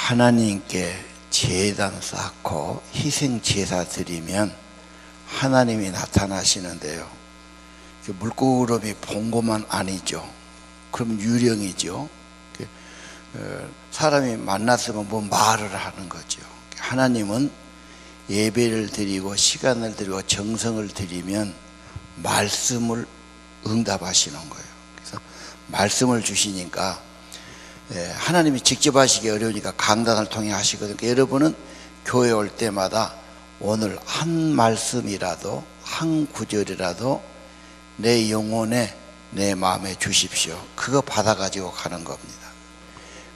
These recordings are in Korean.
하나님께 제단 쌓고 희생 제사 드리면 하나님이 나타나시는데요. 물구름이 본 것만 아니죠. 그럼 유령이죠. 사람이 만났으면 뭐 말을 하는 거죠. 하나님은 예배를 드리고 시간을 드리고 정성을 드리면 말씀을 응답하시는 거예요. 그래서 말씀을 주시니까 하나님이 직접 하시기 어려우니까 강단을 통해 하시거든요. 여러분은 교회 올 때마다 오늘 한 말씀이라도 한 구절이라도 내 영혼에 내 마음에 주십시오. 그거 받아가지고 가는 겁니다.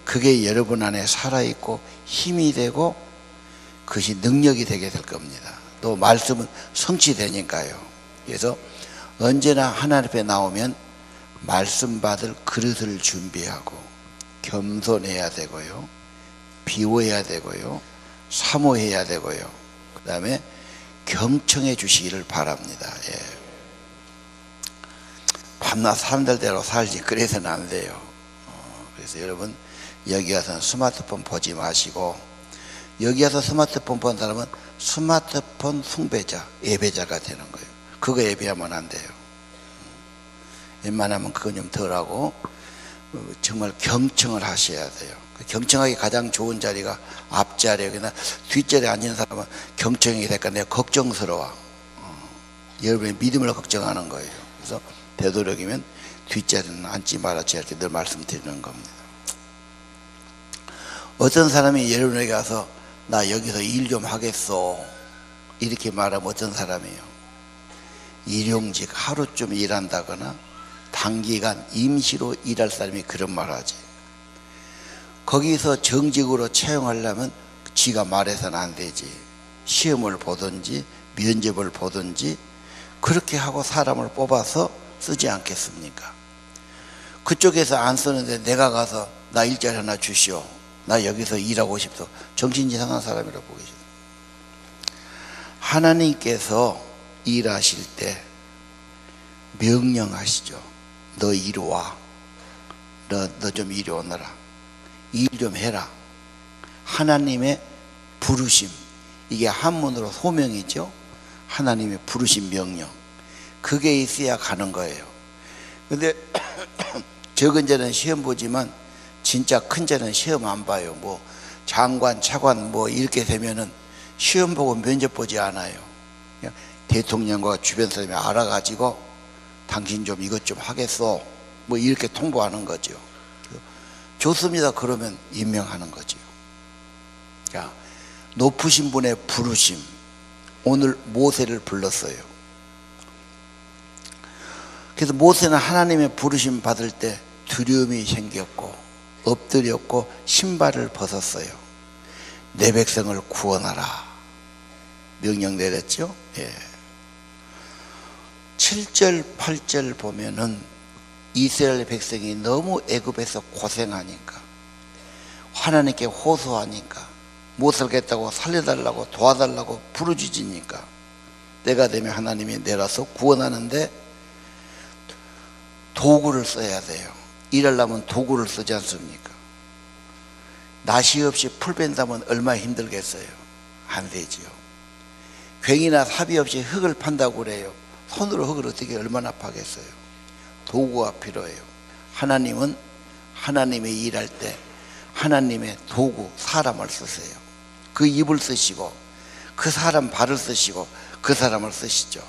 그게 여러분 안에 살아있고 힘이 되고 그것이 능력이 되게 될 겁니다. 또 말씀은 성취되니까요. 그래서 언제나 하나님 앞에 나오면 말씀 받을 그릇을 준비하고 겸손해야 되고요, 비워야 되고요, 사모해야 되고요, 그 다음에 경청해 주시기를 바랍니다. 밤낮 사람들대로 살지 그래서는 안 돼요. 그래서 여러분 여기 와서 스마트폰 보지 마시고, 여기 와서 스마트폰 본 사람은 스마트폰 숭배자, 예배자가 되는 거예요. 그거 예배하면 안 돼요. 웬만하면 그건 좀 덜하고 정말 경청을 하셔야 돼요. 경청하기 가장 좋은 자리가 앞자리예요. 그러나 뒷자리에 앉은 사람은 경청이 될까 내가 걱정스러워. 여러분의 믿음을 걱정하는 거예요. 그래서 되도록이면 뒷자리는 앉지 말아줘야 이렇게 늘 말씀드리는 겁니다. 어떤 사람이 여러분에게 와서 나 여기서 일 좀 하겠어 이렇게 말하면 어떤 사람이에요? 일용직 하루쯤 일한다거나 단기간 임시로 일할 사람이 그런 말 하지. 거기서 정직으로 채용하려면 지가 말해서는 안 되지. 시험을 보든지 면접을 보든지 그렇게 하고 사람을 뽑아서 쓰지 않겠습니까? 그쪽에서 안 쓰는데 내가 가서 나 일자리 하나 주시오, 나 여기서 일하고 싶어, 정신 이상한 사람이라고 보기 싫어. 하나님께서 일하실 때 명령하시죠. 너 이리 와, 너 좀 이리 오너라, 일 좀 해라. 하나님의 부르심, 이게 한문으로 소명이죠. 하나님의 부르심 명령, 그게 있어야 가는 거예요. 근데 적은 자는 시험 보지만 진짜 큰 자는 시험 안 봐요. 뭐 장관, 차관 뭐 이렇게 되면은 시험 보고 면접 보지 않아요. 그냥 대통령과 주변 사람이 알아가지고 당신 좀 이것 좀 하겠어 뭐 이렇게 통보하는 거죠. 좋습니다. 그러면 임명하는 거죠. 그러니까 높으신 분의 부르심, 오늘 모세를 불렀어요. 그래서 모세는 하나님의 부르심 받을 때 두려움이 생겼고 엎드렸고 신발을 벗었어요. 내 백성을 구원하라 명령 내렸죠. 7절 8절 보면은 이스라엘 백성이 너무 애굽에서 고생하니까 하나님께 호소하니까 못 살겠다고 살려달라고 도와달라고 부르짖으니까 때가 되면 하나님이 내려서 구원하는데 도구를 써야 돼요. 일하려면 도구를 쓰지 않습니까? 낫이 없이 풀 뺀다면 얼마나 힘들겠어요? 안 되지요. 괭이나 삽이 없이 흙을 판다고 그래요. 손으로 흙을 어떻게 얼마나 파겠어요? 도구가 필요해요. 하나님은 하나님의 일할 때 하나님의 도구, 사람을 쓰세요. 그 입을 쓰시고 그 사람 발을 쓰시고 그 사람을 쓰시죠.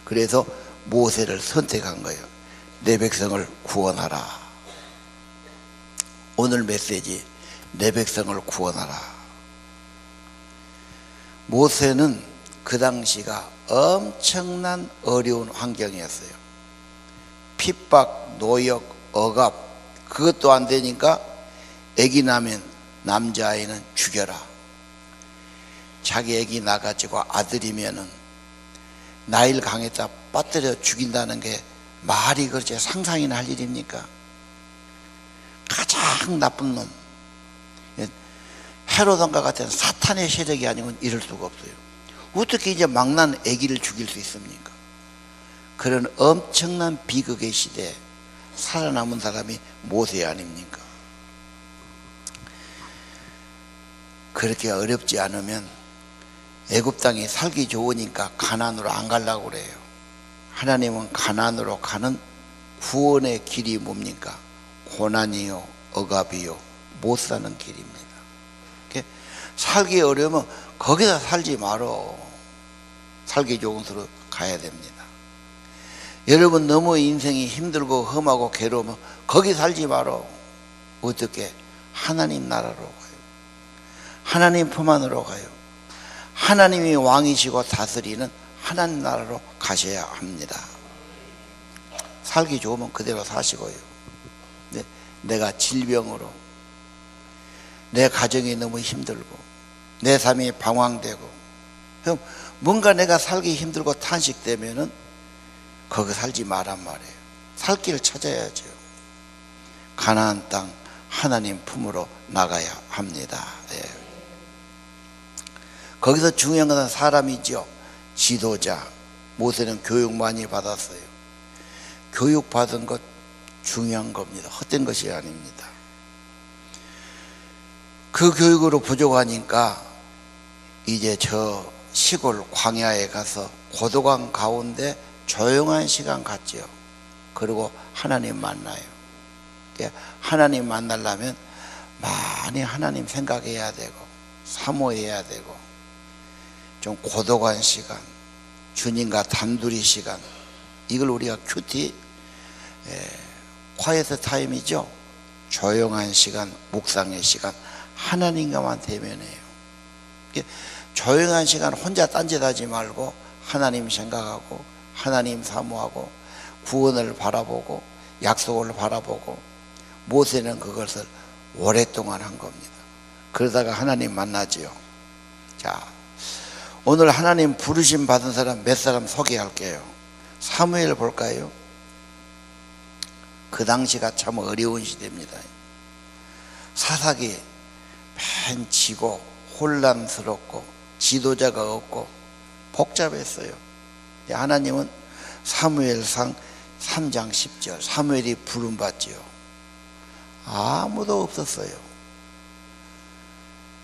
그래서 모세를 선택한 거예요. 내 백성을 구원하라. 오늘 메시지, 내 백성을 구원하라. 모세는 그 당시가 엄청난 어려운 환경이었어요. 핍박, 노역, 억압, 그것도 안 되니까 아기 나면 남자아이는 죽여라. 자기 아기 나가지고 아들이면은 나일 강에다 빠뜨려 죽인다는 게 말이 그렇지 상상이나 할 일입니까? 가장 나쁜 놈, 헤로돈과 같은 사탄의 세력이 아니면 이럴 수가 없어요. 어떻게 이제 망난 아기를 죽일 수 있습니까? 그런 엄청난 비극의 시대에 살아남은 사람이 모세 아닙니까? 그렇게 어렵지 않으면 애굽 땅이 살기 좋으니까 가나안으로 안 가려고 그래요. 하나님은 가나안으로 가는 구원의 길이 뭡니까? 고난이요 억압이요 못 사는 길입니다. 살기 어려우면 거기다 살지 말어. 살기 좋은 데로 가야 됩니다. 여러분 너무 인생이 힘들고 험하고 괴로우면 거기 살지 말어. 어떻게? 하나님 나라로 가요. 하나님 품 안으로 가요. 하나님이 왕이시고 다스리는 하나님 나라로 가셔야 합니다. 살기 좋으면 그대로 사시고요. 내가 질병으로 내 가정이 너무 힘들고 내 삶이 방황되고 그럼 뭔가 내가 살기 힘들고 탄식되면은 거기 살지 말란 말이에요. 살 길을 찾아야죠. 가나안 땅 하나님 품으로 나가야 합니다. 예. 거기서 중요한 것은 사람이죠. 지도자. 모세는 교육 많이 받았어요. 교육 받은 것 중요한 겁니다. 헛된 것이 아닙니다. 그 교육으로 부족하니까 이제 저 시골 광야에 가서 고독한 가운데 조용한 시간 갖지요. 그리고 하나님 만나요. 하나님 만나려면 많이 하나님 생각해야 되고 사모해야 되고 좀 고독한 시간, 주님과 단둘이 시간, 이걸 우리가 큐티 콰이트 타임이죠. 조용한 시간, 묵상의 시간, 하나님과만 대면해요. 조용한 시간 혼자 딴짓하지 말고 하나님 생각하고 하나님 사모하고 구원을 바라보고 약속을 바라보고 모세는 그것을 오랫동안 한 겁니다. 그러다가 하나님 만나지요. 자, 오늘 하나님 부르심 받은 사람 몇 사람 소개할게요. 사무엘 볼까요? 그 당시가 참 어려운 시대입니다. 사사기 팬치고 혼란스럽고 지도자가 없고 복잡했어요. 하나님은 사무엘상 3장 10절 사무엘이 부름받지요. 아무도 없었어요.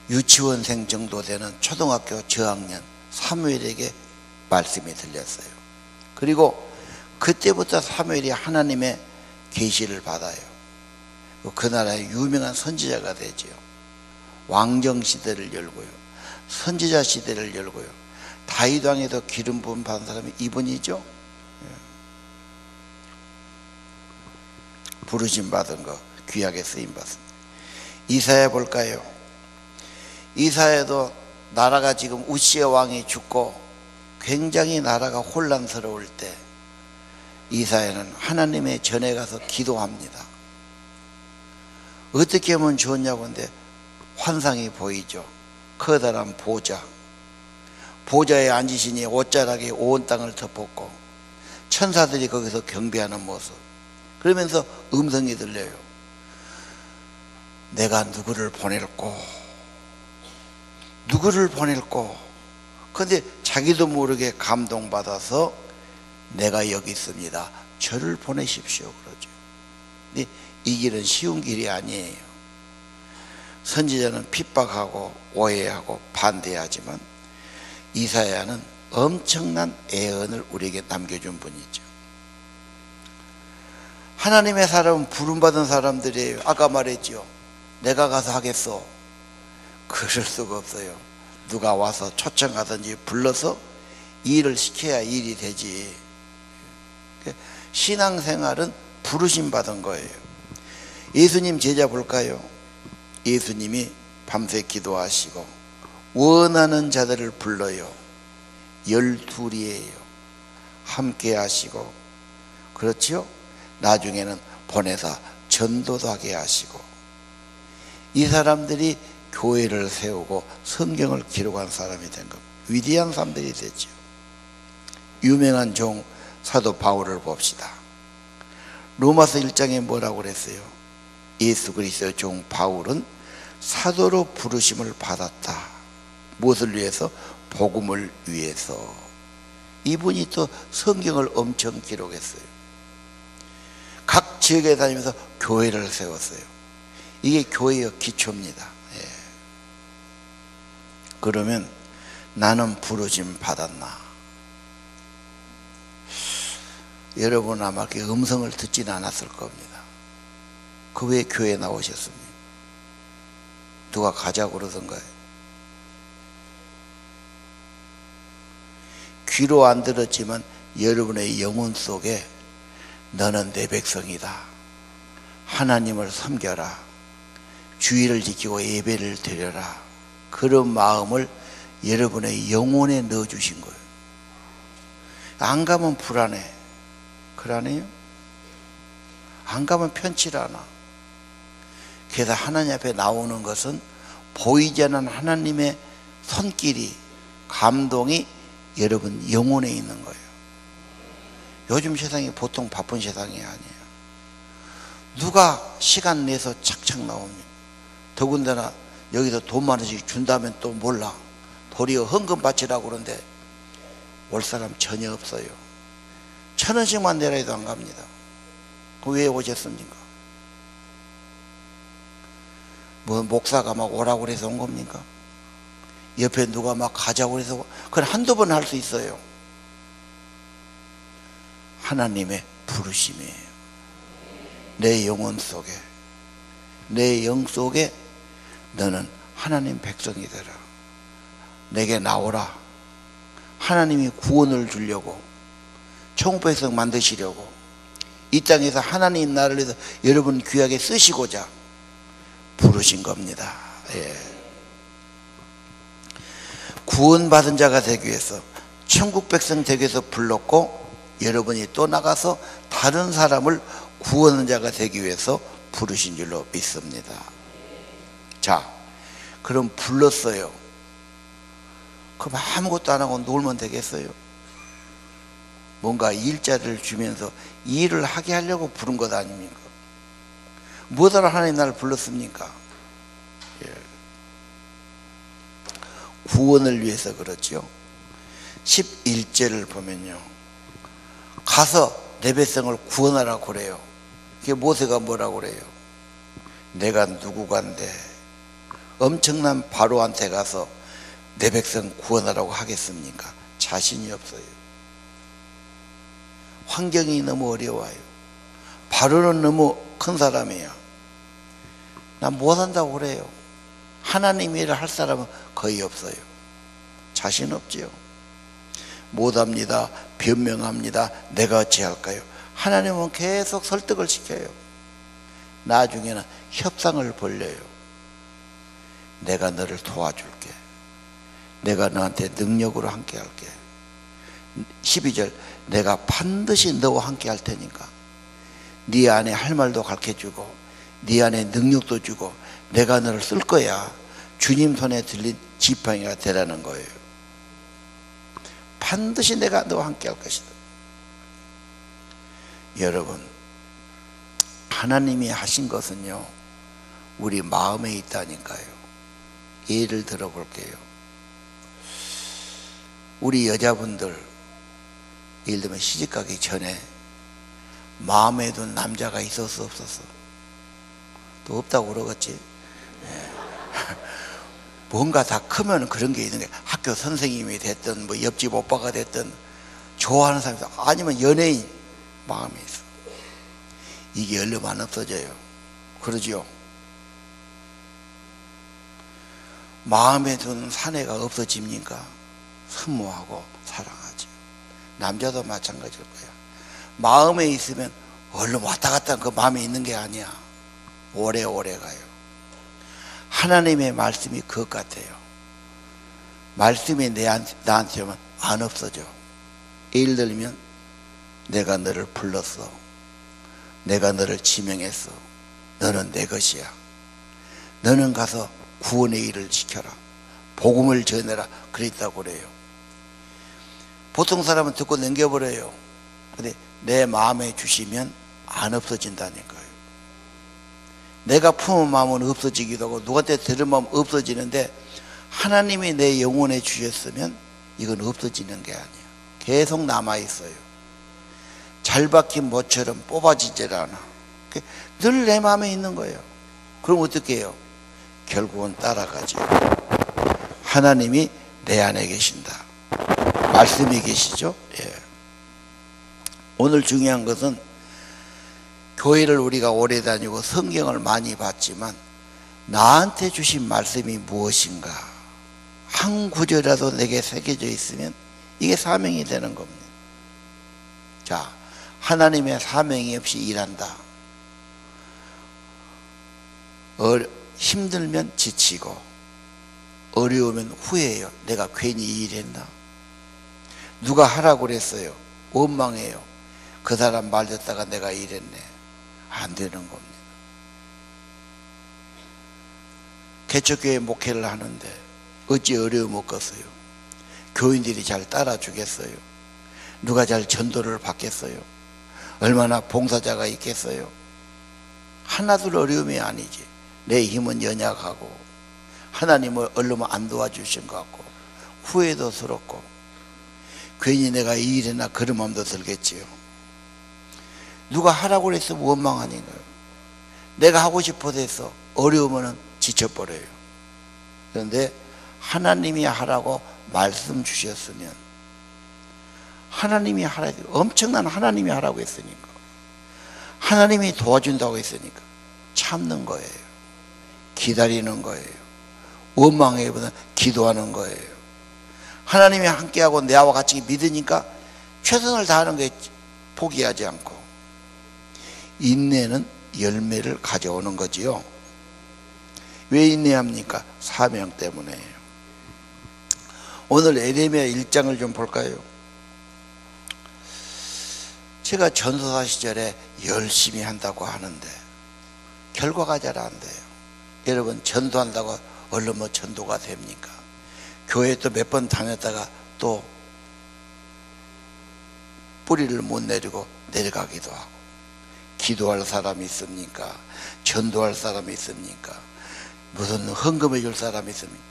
유치원생 정도 되는 초등학교 저학년 사무엘에게 말씀이 들렸어요. 그리고 그때부터 사무엘이 하나님의 계시를 받아요. 그 나라의 유명한 선지자가 되지요. 왕정 시대를 열고요, 선지자 시대를 열고요. 다윗 왕에도 기름 부음 받은 사람이 이분이죠. 부르심 받은 거 귀하게 쓰임 받습니다. 이사야 볼까요? 이사야도 나라가 지금 우시야 왕이 죽고 굉장히 나라가 혼란스러울 때 이사야는 하나님의 전에 가서 기도합니다. 어떻게 하면 좋냐고 하는데 환상이 보이죠. 커다란 보좌, 보좌에 앉으시니 옷자락이 온 땅을 덮었고 천사들이 거기서 경배하는 모습. 그러면서 음성이 들려요. 내가 누구를 보낼꼬, 누구를 보낼꼬. 그런데 자기도 모르게 감동받아서 내가 여기 있습니다, 저를 보내십시오 그러죠. 근데 이 길은 쉬운 길이 아니에요. 선지자는 핍박하고 오해하고 반대하지만 이사야는 엄청난 애언을 우리에게 남겨준 분이죠. 하나님의 사람은 부름받은 사람들이에요. 아까 말했죠. 내가 가서 하겠어. 그럴 수가 없어요. 누가 와서 초청하든지 불러서 일을 시켜야 일이 되지. 신앙생활은 부르심 받은 거예요. 예수님 제자 볼까요? 예수님이 밤새 기도하시고 원하는 자들을 불러요. 12이에요. 함께 하시고, 그렇지요? 나중에는 보내서 전도도 하게 하시고, 이 사람들이 교회를 세우고 성경을 기록한 사람이 된 겁니다. 위대한 사람들이 됐죠. 유명한 종 사도 바울을 봅시다. 로마서 1장에 뭐라고 그랬어요? 예수 그리스도의 종 바울은 사도로 부르심을 받았다. 무엇을 위해서? 복음을 위해서. 이분이 또 성경을 엄청 기록했어요. 각 지역에 다니면서 교회를 세웠어요. 이게 교회의 기초입니다. 예. 그러면 나는 부르심 받았나? 여러분 아마 그 음성을 듣지는 않았을 겁니다. 그 왜 교회에 나오셨습니까? 누가 가자고 그러던가요? 귀로 안 들었지만 여러분의 영혼 속에 너는 내 백성이다. 하나님을 섬겨라. 주의를 지키고 예배를 드려라. 그런 마음을 여러분의 영혼에 넣어주신 거예요. 안 가면 불안해. 그러네요? 안 가면 편치 않아. 그래서 하나님 앞에 나오는 것은 보이지 않는 하나님의 손길이, 감동이 여러분 영혼에 있는 거예요. 요즘 세상이 보통 바쁜 세상이 아니에요. 누가 시간 내서 착착 나옵니까? 더군다나 여기서 돈 많으씩 준다면 또 몰라. 도리어 헌금 바치라고 그러는데 올 사람 전혀 없어요. 1,000원씩만 내라 해도 안 갑니다. 왜 오셨습니까? 뭐 목사가 막 오라고 그래서 온 겁니까? 옆에 누가 막 가자고 그래서 그건 한두 번 할 수 있어요. 하나님의 부르심이에요. 내 영혼 속에, 내 영 속에 너는 하나님 백성이 되라. 내게 나오라. 하나님이 구원을 주려고, 천국 백성 만드시려고, 이 땅에서 하나님 나라를 위해서 여러분 귀하게 쓰시고자 부르신 겁니다. 예. 구원받은 자가 되기 위해서, 천국 백성 되기 위해서 불렀고, 여러분이 또 나가서 다른 사람을 구원하는 자가 되기 위해서 부르신 줄로 믿습니다. 자, 그럼 불렀어요. 그럼 아무것도 안 하고 놀면 되겠어요? 뭔가 일자리를 주면서 일을 하게 하려고 부른 것 아닙니까? 뭐하러 하나님 나를 불렀습니까? 예. 구원을 위해서 그렇죠. 11절을 보면요, 가서 내 백성을 구원하라고 그래요. 그게 모세가 뭐라고 그래요? 내가 누구간데 엄청난 바로한테 가서 내 백성 구원하라고 하겠습니까? 자신이 없어요. 환경이 너무 어려워요. 바로는 너무 큰 사람이에요. 난 못한다고 그래요. 하나님 일을 할 사람은 거의 없어요. 자신 없지요. 못합니다. 변명합니다. 내가 어찌할까요? 하나님은 계속 설득을 시켜요. 나중에는 협상을 벌려요. 내가 너를 도와줄게. 내가 너한테 능력으로 함께 할게. 12절, 내가 반드시 너와 함께 할 테니까 네 안에 할 말도 가르쳐주고 네 안에 능력도 주고 내가 너를 쓸 거야. 주님 손에 들린 지팡이가 되라는 거예요. 반드시 내가 너와 함께 할 것이다. 여러분, 하나님이 하신 것은요, 우리 마음에 있다니까요. 예를 들어볼게요. 우리 여자분들, 예를 들면 시집가기 전에 마음에 둔 남자가 있었어, 없었어? 또 없다고 그러겠지. 뭔가 다 크면 그런 게 있는 게, 학교 선생님이 됐든 뭐 옆집 오빠가 됐든 좋아하는 사람이 있어. 아니면 연예인 마음에 있어. 이게 얼마 안 없어져요. 그러지요. 마음에 둔 사내가 없어집니까? 선모하고 사랑하죠. 남자도 마찬가지일 거야. 마음에 있으면 얼른 왔다 갔다 그 마음에 있는 게 아니야. 오래오래 가요. 하나님의 말씀이 그것 같아요. 말씀이 나한테 오면 안 없어져. 예를 들면 내가 너를 불렀어. 내가 너를 지명했어. 너는 내 것이야. 너는 가서 구원의 일을 지켜라. 복음을 전해라. 그랬다고 그래요. 보통 사람은 듣고 넘겨버려요. 근데 내 마음에 주시면 안 없어진다니까요. 내가 품은 마음은 없어지기도 하고 누구한테 들은 마음 없어지는데, 하나님이 내 영혼에 주셨으면 이건 없어지는 게 아니야. 계속 남아있어요. 잘 박힌 모처럼 뽑아지질 않아. 늘 내 마음에 있는 거예요. 그럼 어떻게 해요? 결국은 따라가죠. 하나님이 내 안에 계신다. 말씀이 계시죠? 예. 오늘 중요한 것은 교회를 우리가 오래 다니고 성경을 많이 봤지만 나한테 주신 말씀이 무엇인가? 한 구절이라도 내게 새겨져 있으면 이게 사명이 되는 겁니다. 자, 하나님의 사명이 없이 일한다. 힘들면 지치고 어려우면 후회해요. 내가 괜히 일했나? 누가 하라고 그랬어요. 원망해요. 그 사람 말 듣다가 내가 일했네. 안 되는 겁니다. 개척교회 목회를 하는데 어찌 어려움 없겠어요. 교인들이 잘 따라주겠어요. 누가 잘 전도를 받겠어요. 얼마나 봉사자가 있겠어요. 하나둘 어려움이 아니지. 내 힘은 연약하고 하나님을 얼른 안 도와주신 것 같고 후회도 스럽고 괜히 내가 이 일이나 그런 마음도 들겠지요. 누가 하라고 그랬으면 원망하는 거예요. 내가 하고 싶어서 해서 어려우면 지쳐버려요. 그런데 하나님이 하라고 말씀 주셨으면 하나님이 하라, 엄청난 하나님이 하라고 했으니까 하나님이 도와준다고 했으니까 참는 거예요. 기다리는 거예요. 원망하기보다는 기도하는 거예요. 하나님이 함께하고 내와 같이 믿으니까 최선을 다하는 거예요. 포기하지 않고. 인내는 열매를 가져오는 거지요. 왜 인내합니까? 사명 때문에요. 오늘 에레미야 1장을 좀 볼까요? 제가 전도사 시절에 열심히 한다고 하는데 결과가 잘 안 돼요. 여러분, 전도한다고 얼른 뭐 전도가 됩니까? 교회 또 몇 번 다녔다가 또 뿌리를 못 내리고 내려가기도 하고. 기도할 사람이 있습니까? 전도할 사람이 있습니까? 무슨 헌금해 줄 사람이 있습니까?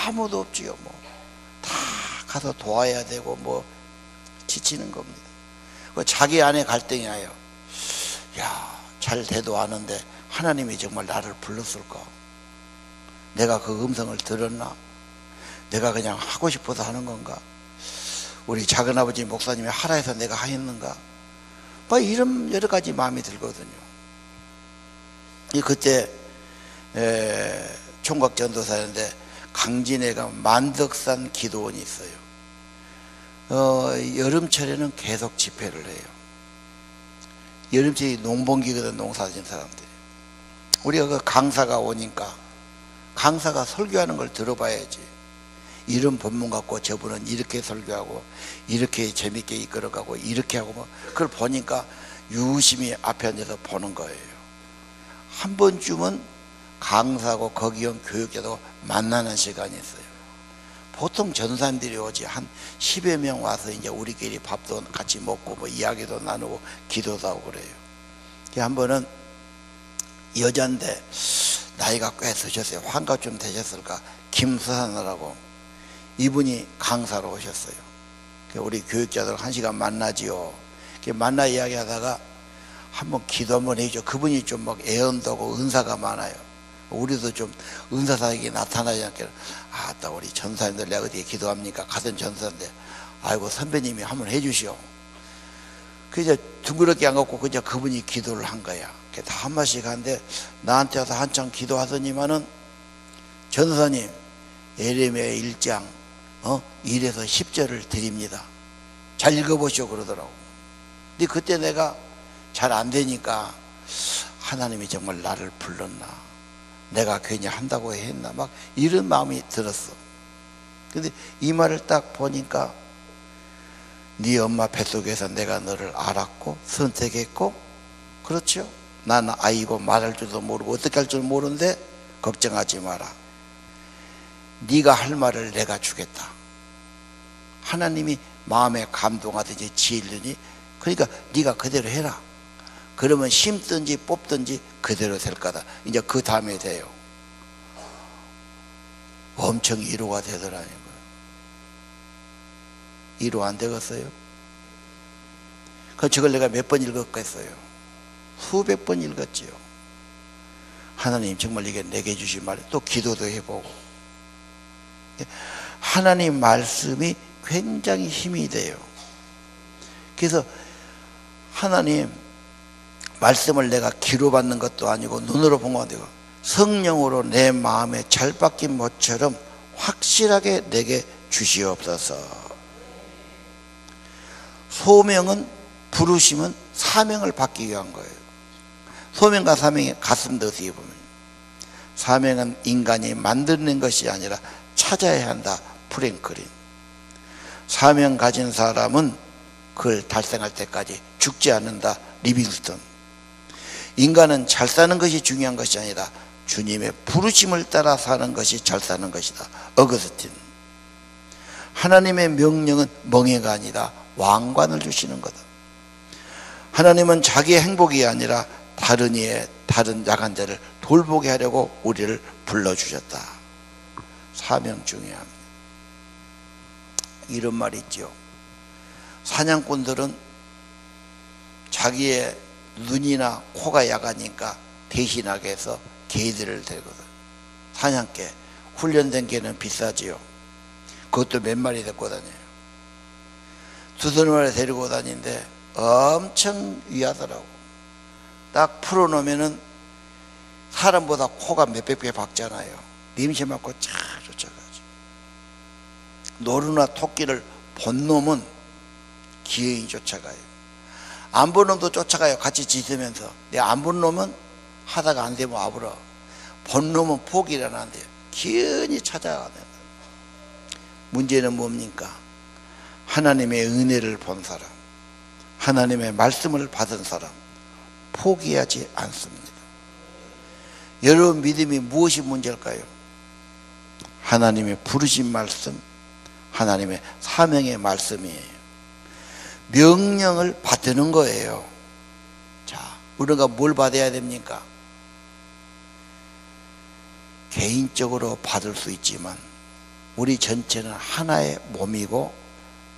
아무도 없지요. 뭐 다 가서 도와야 되고 뭐 지치는 겁니다. 자기 안에 갈등이 와요. 야, 잘 돼도 아는데 하나님이 정말 나를 불렀을까? 내가 그 음성을 들었나? 내가 그냥 하고 싶어서 하는 건가? 우리 작은아버지 목사님이 하라 해서 내가 하였는가? 뭐 이런 여러 가지 마음이 들거든요. 그때 총각 전도사였는데 강진에가 만덕산 기도원이 있어요. 여름철에는 계속 집회를 해요. 여름철이 농번기거든. 농사 지은 사람들이. 우리가 그 강사가 오니까 강사가 설교하는 걸 들어봐야지. 이런 본문 갖고 저분은 이렇게 설교하고 이렇게 재밌게 이끌어가고 이렇게 하고 뭐 그걸 보니까 유심히 앞에 앉아서 보는 거예요. 한 번쯤은 강사하고 거기 온 교육자도 만나는 시간이 있어요. 보통 전사님들이 오지 한 10여 명 와서 이제 우리끼리 밥도 같이 먹고 뭐 이야기도 나누고 기도도 하고 그래요. 한 번은 여잔데 나이가 꽤 드셨어요. 환갑 좀 되셨을까? 김수산이라고 이분이 강사로 오셨어요. 우리 교육자들 1시간 만나지요. 만나 이야기하다가 한번 기도 한번 해줘. 그분이 좀 막 애언도고 은사가 많아요. 우리도 좀 은사사에게 나타나지 않게, 아따 우리 전사님들 내가 어디에 기도합니까? 같은 전사인데 아이고 선배님이 한번 해주시오. 그저 둥그렇게 안 갖고 그저 그분이 기도를 한 거야. 다 한마씩 하는데 나한테 와서 한참 기도하더니만은 전사님 에레미야 1장 1에서 10절을 드립니다. 잘 읽어보시오 그러더라고. 근데 그때 내가 잘 안 되니까 하나님이 정말 나를 불렀나? 내가 괜히 한다고 했나? 막 이런 마음이 들었어. 근데 이 말을 딱 보니까 네 엄마 뱃속에서 내가 너를 알았고 선택했고, 그렇죠? 난 아이고 말할 줄도 모르고 어떻게 할 줄 모르는데 걱정하지 마라. 네가 할 말을 내가 주겠다. 하나님이 마음에 감동하든지 지으려니, 그러니까 네가 그대로 해라. 그러면 심든지 뽑든지 그대로 될 거다. 이제 그 다음에 돼요. 엄청 위로가 되더라는 거예요. 위로 안 되겠어요? 그 저걸 내가 몇 번 읽었겠어요? 수백 번 읽었지요. 하나님 정말 이게 내게 주신 말이, 또 기도도 해보고 하나님 말씀이 굉장히 힘이 돼요. 그래서 하나님 말씀을 내가 귀로 받는 것도 아니고 눈으로 본 것도 아니고 성령으로 내 마음에 잘 박힌 못처럼 확실하게 내게 주시옵소서. 소명은, 부르심은 사명을 받기 위한 거예요. 소명과 사명이 같습니다. 어떻게 보면 사명은 인간이 만드는 것이 아니라 찾아야 한다. 프랭클린. 사명 가진 사람은 그걸 달성할 때까지 죽지 않는다. 리빙스턴. 인간은 잘 사는 것이 중요한 것이 아니라 주님의 부르심을 따라 사는 것이 잘 사는 것이다. 어거스틴. 하나님의 명령은 멍해가 아니라 왕관을 주시는 거다. 하나님은 자기의 행복이 아니라 다른 이의 다른 약한 자를 돌보게 하려고 우리를 불러주셨다. 사명 중요합니다. 이런 말이 있죠. 사냥꾼들은 자기의 눈이나 코가 약하니까 대신하게 해서 개들을 데리거든. 사냥개, 훈련된 개는 비싸지요. 그것도 몇 마리 데리고 다녀요. 두세 마리 데리고 다니는데 엄청 위하더라고. 딱 풀어놓으면은 사람보다 코가 몇백 배 박잖아요. 냄새 맡고 쫙 쫓아가죠. 노루나 토끼를 본 놈은 기어이 쫓아가요. 안 본 놈도 쫓아가요. 같이 짖으면서. 내가 안 본 놈은 하다가 안 되면 와버려. 본 놈은 포기를 안 한대요. 기어이 찾아가요. 문제는 뭡니까? 하나님의 은혜를 본 사람, 하나님의 말씀을 받은 사람 포기하지 않습니다. 여러분 믿음이 무엇이 문제일까요? 하나님의 부르신 말씀, 하나님의 사명의 말씀이에요. 명령을 받는 거예요. 자, 우리가 뭘 받아야 됩니까? 개인적으로 받을 수 있지만 우리 전체는 하나의 몸이고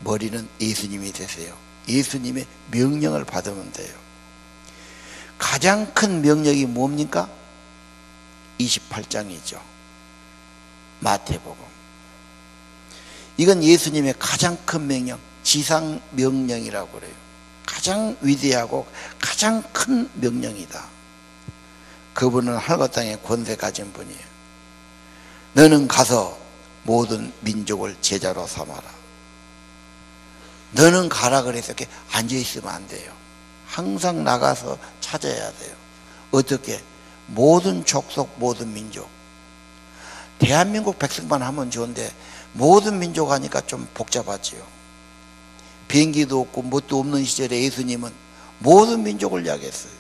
머리는 예수님이 되세요. 예수님의 명령을 받으면 돼요. 가장 큰 명령이 뭡니까? 28장이죠. 마태복음. 이건 예수님의 가장 큰 명령, 지상 명령이라고 그래요. 가장 위대하고 가장 큰 명령이다. 그분은 하늘과 땅의 권세 가진 분이에요. 너는 가서 모든 민족을 제자로 삼아라. 너는 가라 그래서 이렇게 앉아있으면 안 돼요. 항상 나가서 찾아야 돼요. 어떻게? 모든 족속, 모든 민족. 대한민국 백성만 하면 좋은데 모든 민족 하니까 좀 복잡하지요. 비행기도 없고 뭣도 없는 시절에 예수님은 모든 민족을 이야기했어요.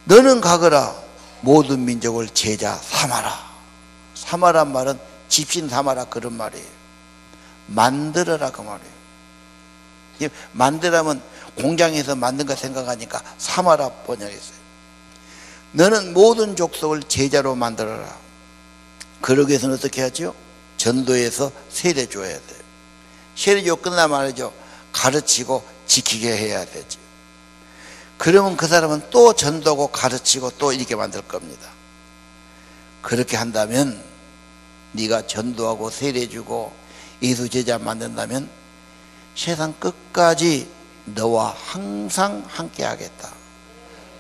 너는 가거라 모든 민족을 제자 삼아라. 삼아란 말은 집신 삼아라 그런 말이에요. 만들어라 그 말이에요. 만들라면 공장에서 만든 거 생각하니까 삼아라 번역했어요. 너는 모든 족속을 제자로 만들어라. 그러기 위해서는 어떻게 하죠? 전도해서 세례 줘야 돼요. 세례 줘 끝나면 말이죠. 가르치고 지키게 해야 되죠. 그러면 그 사람은 또 전도하고 가르치고 또 이렇게 만들 겁니다. 그렇게 한다면 네가 전도하고 세례 주고 예수 제자 만든다면 세상 끝까지 너와 항상 함께 하겠다.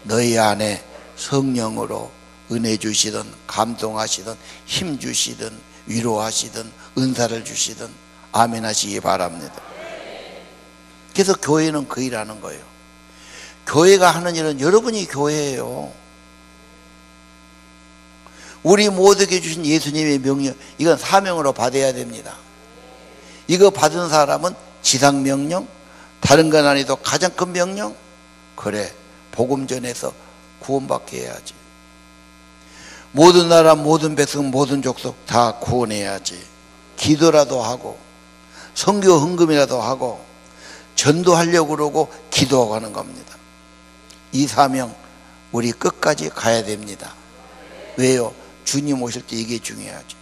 너희 안에 성령으로 은혜 주시든 감동하시든 힘 주시든 위로하시든 은사를 주시든 아멘 하시기 바랍니다. 그래서 교회는 그 일하는 거예요. 교회가 하는 일은 여러분이 교회예요. 우리 모두에게 주신 예수님의 명령, 이건 사명으로 받아야 됩니다. 이거 받은 사람은 지상 명령, 다른 건 아니도 가장 큰 명령. 그래, 복음 전해서 구원받게 해야지. 모든 나라, 모든 백성, 모든 족속 다 구원해야지. 기도라도 하고 선교 헌금이라도 하고 전도하려고 그러고 기도하고 하는 겁니다. 이 사명 우리 끝까지 가야 됩니다. 왜요? 주님 오실 때 이게 중요하죠.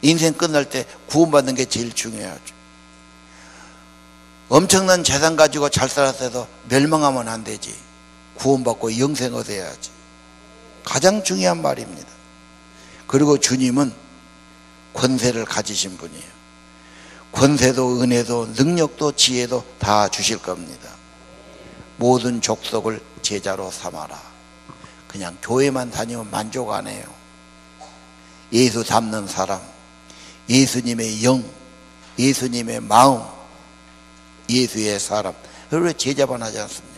인생 끝날 때 구원받는 게 제일 중요하죠. 엄청난 재산 가지고 잘 살았다 해도 멸망하면 안 되지. 구원받고 영생 얻어야지. 가장 중요한 말입니다. 그리고 주님은 권세를 가지신 분이에요. 권세도 은혜도 능력도 지혜도 다 주실 겁니다. 모든 족속을 제자로 삼아라. 그냥 교회만 다니면 만족 안 해요. 예수 닮는 사람, 예수님의 영, 예수님의 마음, 예수의 사람. 왜 제자반 하지 않습니까?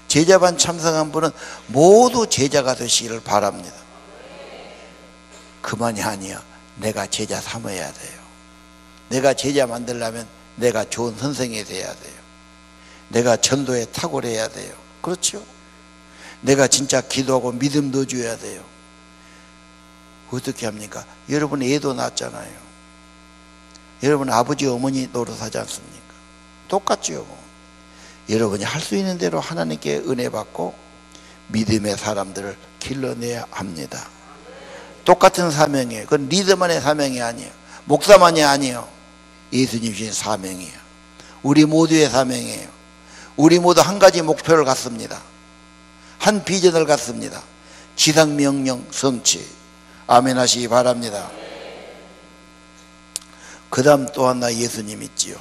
제자반 참석한 분은 모두 제자가 되시기를 바랍니다. 그만이 아니야. 내가 제자 삼아야 돼요. 내가 제자 만들려면 내가 좋은 선생이 돼야 돼요. 내가 전도에 탁월해야 돼요. 그렇죠? 내가 진짜 기도하고 믿음도 줘야 돼요. 어떻게 합니까? 여러분 애도 낳았잖아요. 여러분 아버지 어머니 노릇하지 않습니까? 똑같죠. 여러분이 할 수 있는 대로 하나님께 은혜 받고 믿음의 사람들을 길러내야 합니다. 똑같은 사명이에요. 그건 리더만의 사명이 아니에요. 목사만이 아니에요. 예수님 주신 사명이에요. 우리 모두의 사명이에요. 우리 모두 한 가지 목표를 갖습니다. 한 비전을 갖습니다. 지상명령 성취. 아멘 하시기 바랍니다. 그 다음 또 하나 예수님 있지요.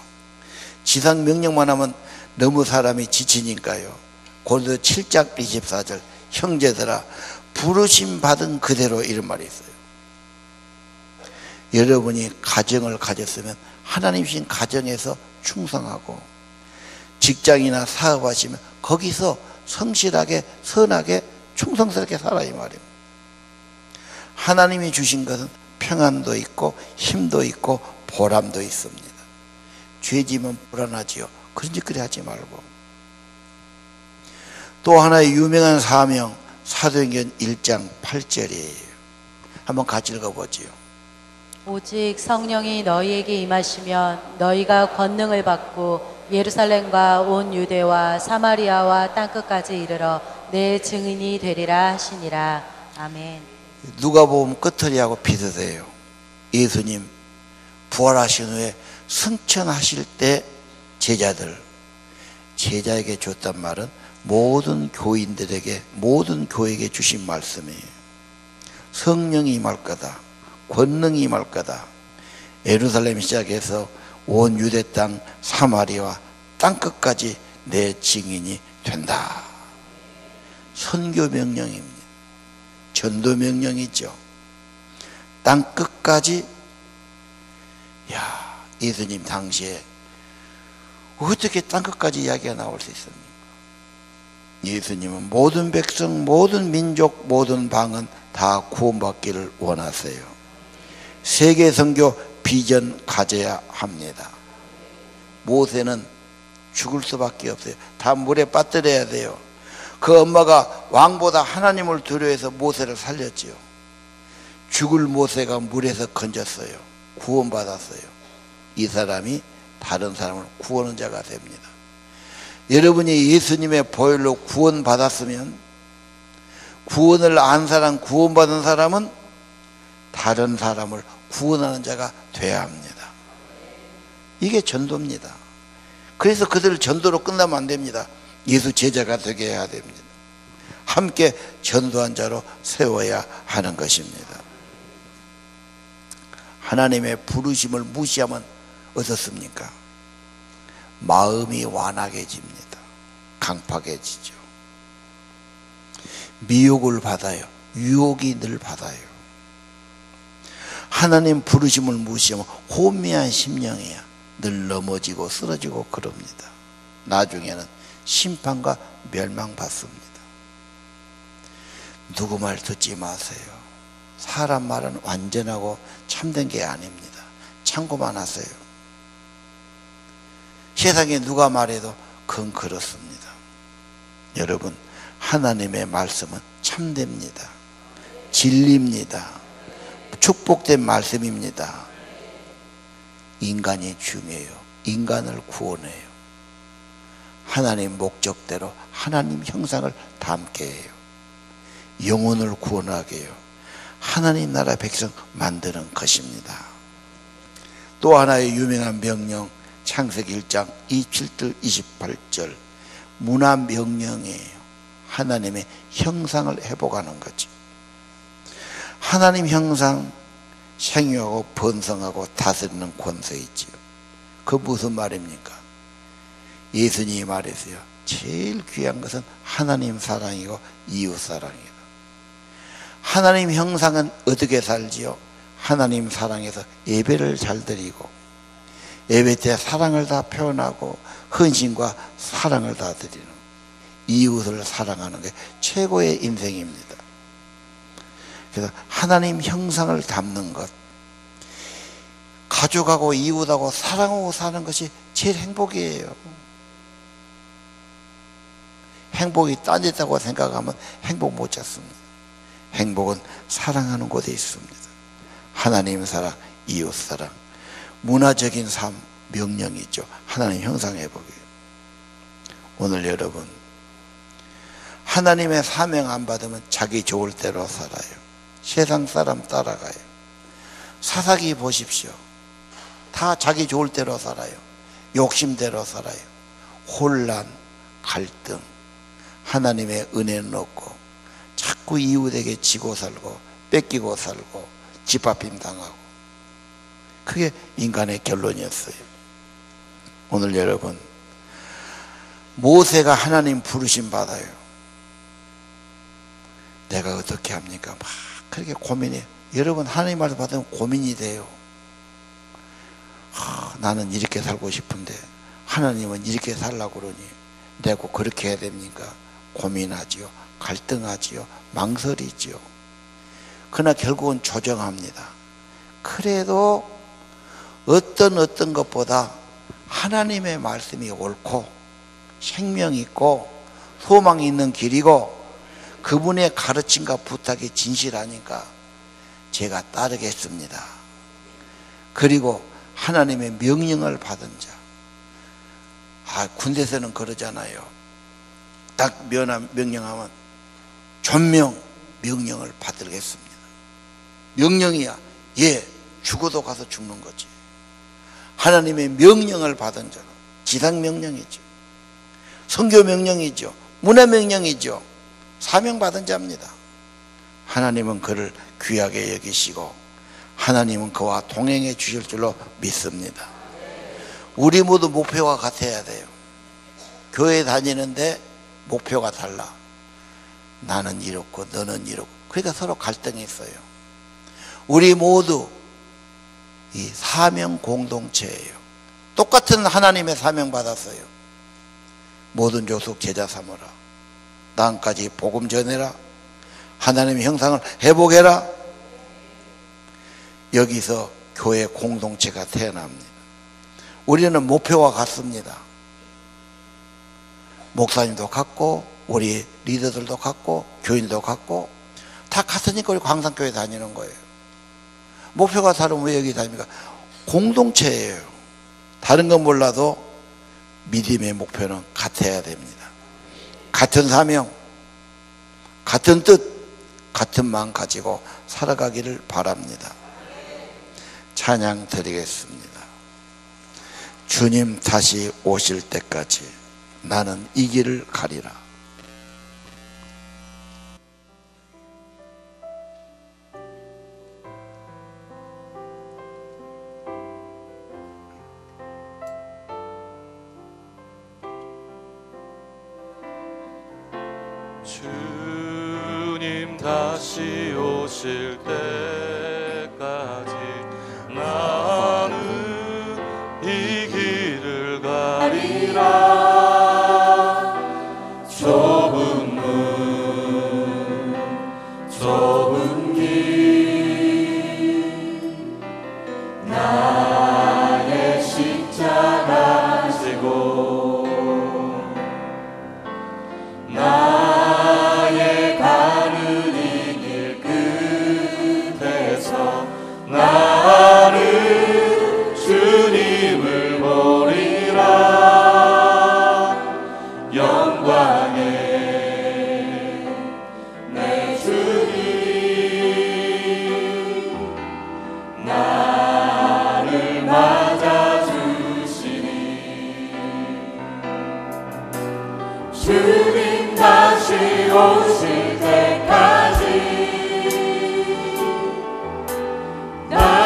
지상명령만 하면 너무 사람이 지치니까요. 고린도 7장 24절 형제들아 부르심 받은 그대로 이런 말이 있어요. 여러분이 가정을 가졌으면 하나님 주신 가정에서 충성하고 직장이나 사업하시면 거기서 성실하게 선하게 충성스럽게 살아 이 말입니다. 하나님이 주신 것은 평안도 있고 힘도 있고 보람도 있습니다. 죄지면 불안하지요. 그런 짓거리 하지 말고. 또 하나의 유명한 사명 사도행전 1장 8절이에요. 한번 같이 읽어보지요. 오직 성령이 너희에게 임하시면 너희가 권능을 받고 예루살렘과 온 유대와 사마리아와 땅끝까지 이르러 내 증인이 되리라 하시니라. 아멘. 누가복음 끝터리하고 비슷해요. 예수님 부활하신 후에 승천하실 때 제자에게 줬단 말은 모든 교인들에게 모든 교회에게 주신 말씀이에요. 성령이 임할 거다. 권능이 임할 거다. 예루살렘 시작해서 온 유대 땅 사마리아와 땅끝까지 내 증인이 된다. 선교 명령입니다. 전도 명령이죠. 땅끝까지. 야, 예수님 당시에 어떻게 땅끝까지 이야기가 나올 수 있습니까? 예수님은 모든 백성, 모든 민족, 모든 방언 다 구원받기를 원하세요. 세계 선교 비전 가져야 합니다. 모세는 죽을 수밖에 없어요. 다 물에 빠뜨려야 돼요. 그 엄마가 왕보다 하나님을 두려워해서 모세를 살렸지요. 죽을 모세가 물에서 건졌어요. 구원받았어요. 이 사람이 다른 사람을 구원하는 자가 됩니다. 여러분이 예수님의 보혈로 구원받았으면 구원을 안 사람, 구원받은 사람은 다른 사람을 구원하는 자가 돼야 합니다. 이게 전도입니다. 그래서 그들을 전도로 끝나면 안 됩니다. 예수 제자가 되게 해야 됩니다. 함께 전도한 자로 세워야 하는 것입니다. 하나님의 부르심을 무시하면 어떻습니까? 마음이 완악해집니다. 강팍해지죠. 미혹을 받아요. 유혹이 늘 받아요. 하나님 부르심을 무시하면 혼미한 심령이야. 늘 넘어지고 쓰러지고 그럽니다. 나중에는 심판과 멸망받습니다. 누구 말 듣지 마세요. 사람 말은 완전하고 참된 게 아닙니다. 참고만 하세요. 세상에 누가 말해도 그건 그렇습니다. 여러분, 하나님의 말씀은 참됩니다. 진리입니다. 축복된 말씀입니다. 인간이 중요해요. 인간을 구원해요. 하나님 목적대로 하나님 형상을 담게 해요. 영혼을 구원하게 해요. 하나님 나라 백성 만드는 것입니다. 또 하나의 유명한 명령 창세기 1장 27절 28절 문화 명령이에요. 하나님의 형상을 회복하는 거죠. 하나님 형상 생육하고 번성하고 다스리는 권세 있지요. 그 무슨 말입니까? 예수님이 말했어요. 제일 귀한 것은 하나님 사랑이고 이웃 사랑이다. 하나님 형상은 어떻게 살지요? 하나님 사랑에서 예배를 잘 드리고 예배 때 사랑을 다 표현하고 헌신과 사랑을 다 드리는, 이웃을 사랑하는 게 최고의 인생입니다. 그래서 하나님 형상을 담는 것, 가족하고 이웃하고 사랑하고 사는 것이 제일 행복이에요. 행복이 딴 데 있다고 생각하면 행복 못 찾습니다. 행복은 사랑하는 곳에 있습니다. 하나님 사랑, 이웃 사랑, 문화적인 삶, 명령이죠. 하나님 형상 회복이에요. 오늘 여러분, 하나님의 사명 안 받으면 자기 좋을 대로 살아요. 세상 사람 따라가요. 사사기 보십시오. 다 자기 좋을 대로 살아요. 욕심대로 살아요. 혼란, 갈등, 하나님의 은혜는 없고 자꾸 이웃에게 지고 살고 뺏기고 살고 짓밟힘 당하고, 그게 인간의 결론이었어요. 오늘 여러분, 모세가 하나님 부르심 받아요. 내가 어떻게 합니까? 막 그렇게 고민해요. 여러분, 하나님 말씀 받으면 고민이 돼요. 나는 이렇게 살고 싶은데 하나님은 이렇게 살라고 그러니 내가 꼭 그렇게 해야 됩니까? 고민하지요. 갈등하지요. 망설이지요. 그러나 결국은 조정합니다. 그래도 어떤 것보다 하나님의 말씀이 옳고 생명이 있고 소망이 있는 길이고 그분의 가르침과 부탁이 진실하니까 제가 따르겠습니다. 그리고 하나님의 명령을 받은 자, 군대에서는 그러잖아요. 딱 명령하면 전명 명령을 받들겠습니다. 명령이야. 예, 죽어도 가서 죽는 거지. 하나님의 명령을 받은 자는 지상 명령이죠. 선교 명령이죠. 문화 명령이죠. 사명받은 자입니다. 하나님은 그를 귀하게 여기시고 하나님은 그와 동행해 주실 줄로 믿습니다. 우리 모두 목표가 같아야 돼요. 교회 다니는데 목표가 달라. 나는 이렇고 너는 이렇고, 그러니까 서로 갈등이 있어요. 우리 모두 이 사명 공동체예요. 똑같은 하나님의 사명 받았어요. 모든 족속 제자 삼으라, 땅까지 복음 전해라, 하나님의 형상을 회복해라. 여기서 교회 공동체가 태어납니다. 우리는 목표가 같습니다. 목사님도 같고 우리 리더들도 같고 교인도 같고 다 같으니까 우리 광산교회 다니는 거예요. 목표가 다르면 왜 여기 다닙니까? 공동체예요. 다른 건 몰라도 믿음의 목표는 같아야 됩니다. 같은 사명, 같은 뜻, 같은 마음 가지고 살아가기를 바랍니다. 찬양 드리겠습니다. 주님 다시 오실 때까지 나는 이 길을 가리라. 주님 다시 오실 때까지 나는 이 길을 가리라. 좁은 문, 좁은 길, 나의 십자가 지고 나의 가는 이 길 끝에서 나는 주님을 보리라. 영광의 내 주님 나를 맞아주시니 주님 다시 오실 때까지 나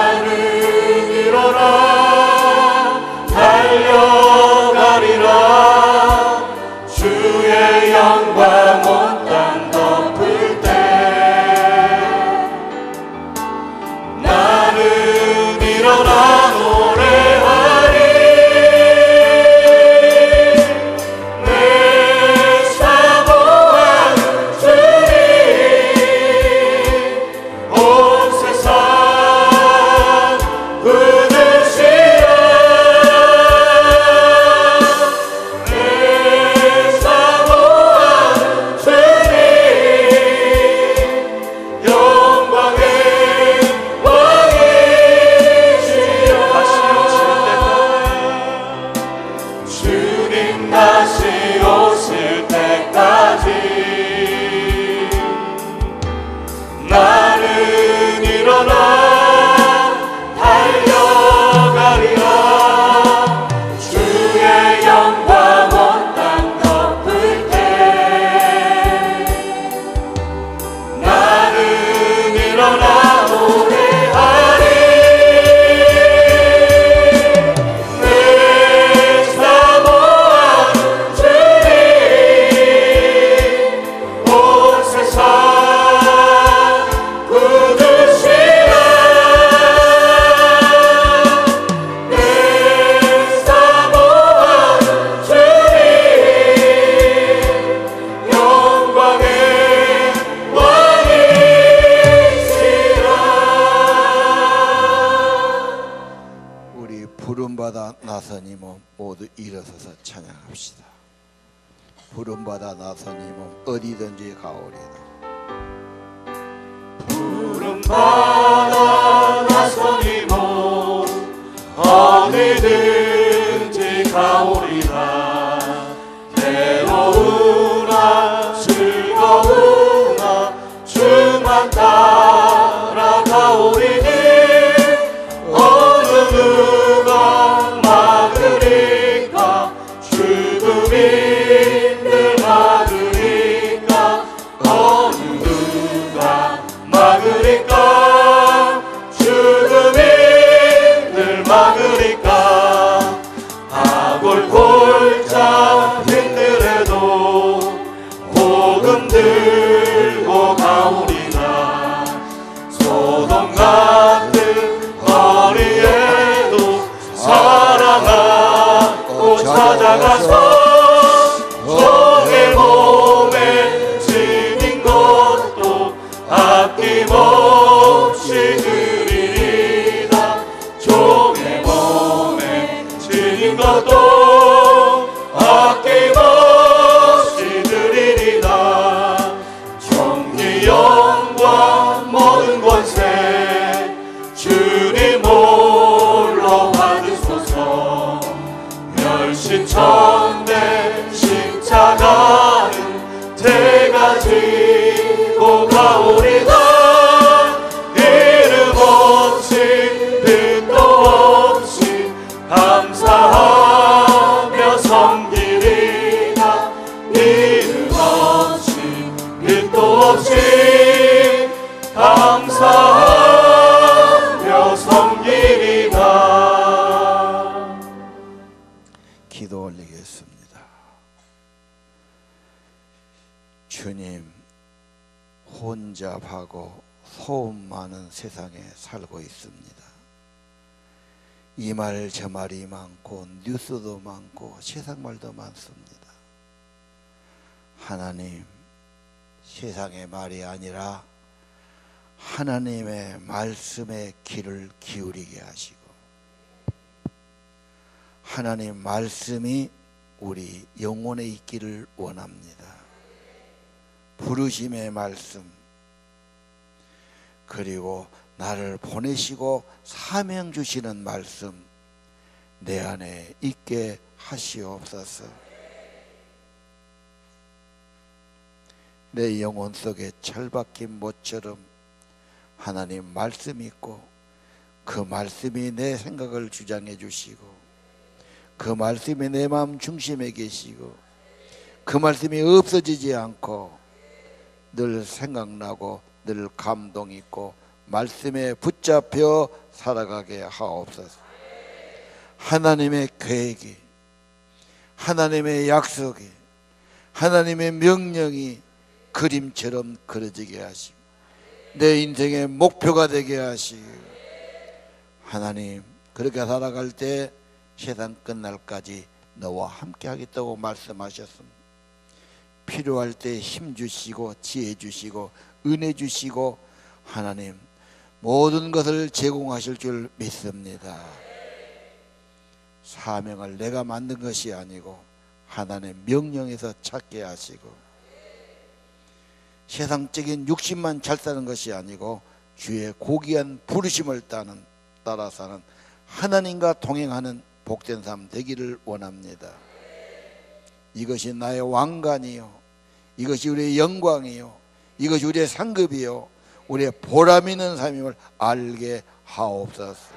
찬양합시다. 부름받아 나선 이 몸 어디든지 가오리다. 부름받아 나선 이 몸 어디든지 가오리라. 괴로우나 즐거우나 주만 따라가오리니 어느 누가 막으리까. 죽음이 늘 막으리까. 어느 누가 막으리까. 죽음이 늘 막으리까. 아골골자 힘들어도 복음 들고 가오리나. 소돔 같은 거리에도 사랑하고 찾아가서 종의 몸에 지닌 것도 아낌없이 드리리다. 종의 몸에 지닌 것도 아낌없이 드리리다. 정의 영광 모든 권세 주님 홀로 받으소서. 멸시천대 십자가는 제가 지고 가오리다. 이름 없이 뜻도 없이 감사하며 섬기리다. 이름 없이 뜻도 없이 감사하며 섬기리다. 기도 올리겠습니다. 주님, 혼잡하고 소음 많은 세상에 살고 있습니다. 이 말 저 말이 많고 뉴스도 많고 세상 말도 많습니다. 하나님, 세상의 말이 아니라 하나님의 말씀에 귀를 기울이게 하시고 하나님 말씀이 우리 영혼에 있기를 원합니다. 부르심의 말씀, 그리고 나를 보내시고 사명 주시는 말씀 내 안에 있게 하시옵소서. 내 영혼 속에 철박힌 못처럼 하나님 말씀이 있고 그 말씀이 내 생각을 주장해 주시고 그 말씀이 내 마음 중심에 계시고 그 말씀이 없어지지 않고 늘 생각나고 늘 감동 있고 말씀에 붙잡혀 살아가게 하옵소서. 하나님의 계획이, 하나님의 약속이, 하나님의 명령이 그림처럼 그려지게 하시고 내 인생의 목표가 되게 하시고 하나님, 그렇게 살아갈 때 세상 끝날까지 너와 함께 하겠다고 말씀하셨습니다. 필요할 때 힘 주시고 지혜 주시고 은혜 주시고 하나님 모든 것을 제공하실 줄 믿습니다. 사명을 내가 만든 것이 아니고 하나님의 명령에서 찾게 하시고 세상적인 육신만 잘 사는 것이 아니고 주의 고귀한 부르심을 따라 사는 하나님과 동행하는 복된 삶 되기를 원합니다. 이것이 나의 왕관이요, 이것이 우리의 영광이요, 이것이 우리의 상급이요, 우리의 보람 있는 삶임을 알게 하옵소서.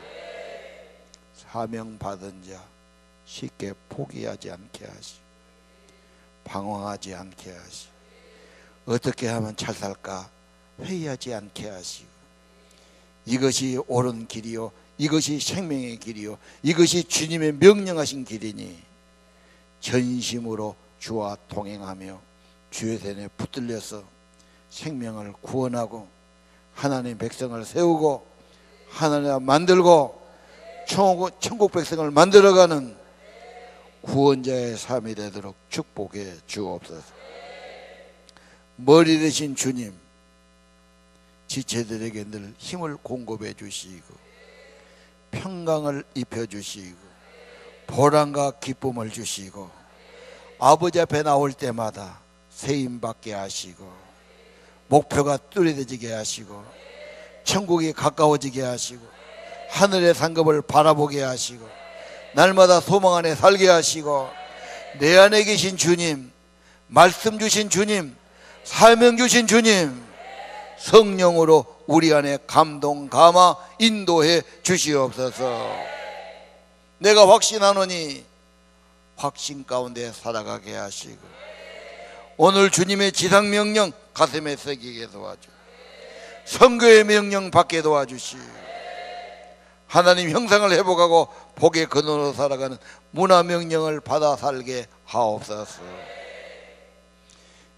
사명받은 자 쉽게 포기하지 않게 하시고 방황하지 않게 하시고 어떻게 하면 잘 살까 회의하지 않게 하시고 이것이 옳은 길이요, 이것이 생명의 길이요, 이것이 주님의 명령하신 길이니 전심으로 주와 동행하며 주의 손에 붙들려서 생명을 구원하고 하나님 백성을 세우고 하나님 만들고 천국 백성을 만들어가는 구원자의 삶이 되도록 축복해 주옵소서. 머리 되신 주님, 지체들에게 늘 힘을 공급해 주시고 평강을 입혀 주시고 보람과 기쁨을 주시고 아버지 앞에 나올 때마다 세임 받게 하시고 목표가 뚜렷해지게 하시고 천국이 가까워지게 하시고 하늘의 상급을 바라보게 하시고 날마다 소망 안에 살게 하시고 내 안에 계신 주님, 말씀 주신 주님, 사명 주신 주님, 성령으로 우리 안에 감동, 감화, 인도해 주시옵소서. 내가 확신하노니 확신 가운데 살아가게 하시고 오늘 주님의 지상명령 가슴에 새기게 도와주시고 선교의 명령 받게 도와주시고 하나님 형상을 회복하고 복의 근원으로 살아가는 문화명령을 받아 살게 하옵소서.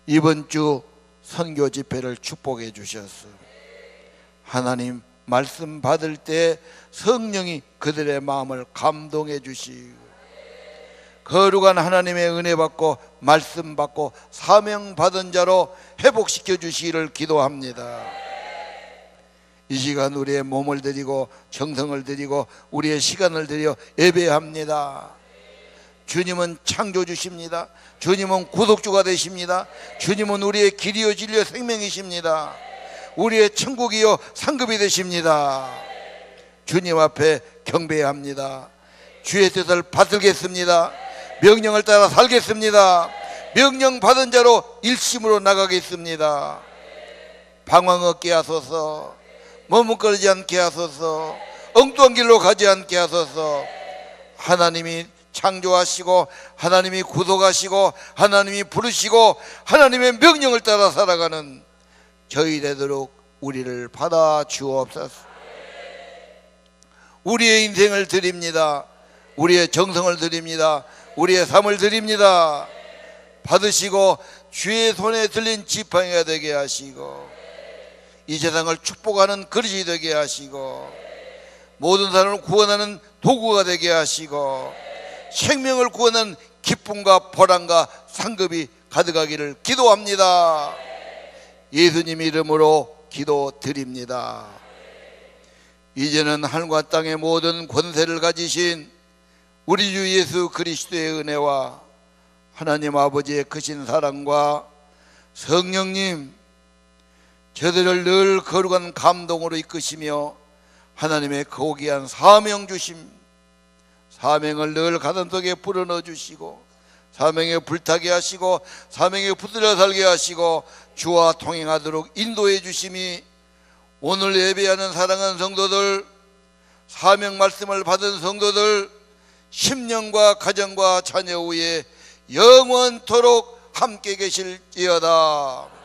이번 주 선교 집회를 축복해 주셨어. 하나님 말씀 받을 때 성령이 그들의 마음을 감동해 주시고 거룩한 하나님의 은혜 받고 말씀 받고 사명 받은 자로 회복시켜 주시기를 기도합니다. 이 시간 우리의 몸을 드리고 정성을 드리고 우리의 시간을 드려 예배합니다. 주님은 창조주십니다. 주님은 구속주가 되십니다. 주님은 우리의 길이요 진리요 생명이십니다. 우리의 천국이요 상급이 되십니다. 주님 앞에 경배합니다. 주의 뜻을 받들겠습니다. 명령을 따라 살겠습니다. 명령 받은 자로 일심으로 나가겠습니다. 방황 없게 하소서. 머뭇거리지 않게 하소서. 엉뚱한 길로 가지 않게 하소서. 하나님이 창조하시고 하나님이 구속하시고 하나님이 부르시고 하나님의 명령을 따라 살아가는 저희 되도록 우리를 받아 주옵소서. 우리의 인생을 드립니다. 우리의 정성을 드립니다. 우리의 삶을 드립니다. 받으시고 주의 손에 들린 지팡이가 되게 하시고 이 세상을 축복하는 그릇이 되게 하시고 모든 사람을 구원하는 도구가 되게 하시고 생명을 구원하는 기쁨과 보람과 상급이 가득하기를 기도합니다. 예수님 이름으로 기도드립니다. 이제는 하늘과 땅의 모든 권세를 가지신 우리 주 예수 그리스도의 은혜와 하나님 아버지의 크신 사랑과 성령님 저들을 늘 거룩한 감동으로 이끄시며 하나님의 거기한 사명 주심, 사명을 늘 가슴속에 불어넣어 주시고 사명에 불타게 하시고 사명에 붙들려 살게 하시고 주와 통행하도록 인도해 주심이 오늘 예배하는 사랑하는 성도들, 사명 말씀을 받은 성도들 10년과 가정과 자녀 후에 영원토록 함께 계실지어다.